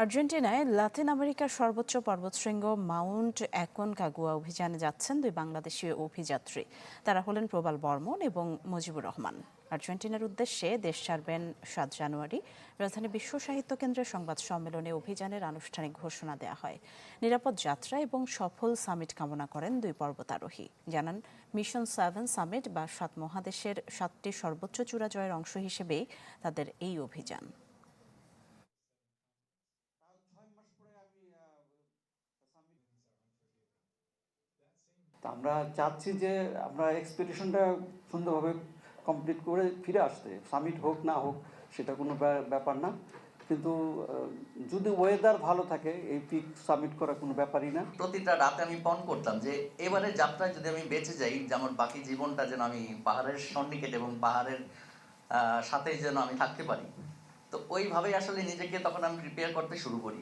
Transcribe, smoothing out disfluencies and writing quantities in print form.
আর্জেন্টিনায় লাতিন আমেরিকার সর্বোচ্চ পর্বতশৃঙ্গ মাউন্ট অ্যাকনকাগুয়া অভিযানে যাচ্ছেন দুই বাংলাদেশি অভিযাত্রী। তারা হলেন প্রবাল বর্মন এবং মুজিবুর রহমান। আর্জেন্টিনার উদ্দেশ্যে দেশ ছাড়বেন 7 জানুয়ারি। রাজধানী বিশ্ব সাহিত্য কেন্দ্রের সংবাদ সম্মেলনে অভিযানের আনুষ্ঠানিক ঘোষণা দেওয়া হয়। নিরাপদ যাত্রা এবং সফল সামিট কামনা করেন দুই পর্বতারোহী। জানান, মিশন 7 সামিট বা 7 মহাদেশের 7টি সর্বোচ্চ চূড়া জয়ের অংশ হিসেবেই তাদের এই অভিযান। আমরা চাচ্ছি যে আমরা এক্সপেডিশনটা সুন্দরভাবে কমপ্লিট করে ফিরে আসতে, সামিট হোক না হোক সেটা কোনো ব্যাপার না, কিন্তু যদি ওয়েদার ভালো থাকে এই পিক সামিট করা কোনো ব্যাপারই না। প্রতিটা রাতে আমি পণ করতাম যে এবারে যাত্রায় যদি আমি বেঁচে যাই, যে আমার বাকি জীবনটা যেন আমি পাহাড়ের সন্নিকটে এবং পাহাড়ের সাথেই যেন আমি থাকতে পারি। তো ওইভাবেই আসলে নিজেকে তখন আমি প্রিপেয়ার করতে শুরু করি।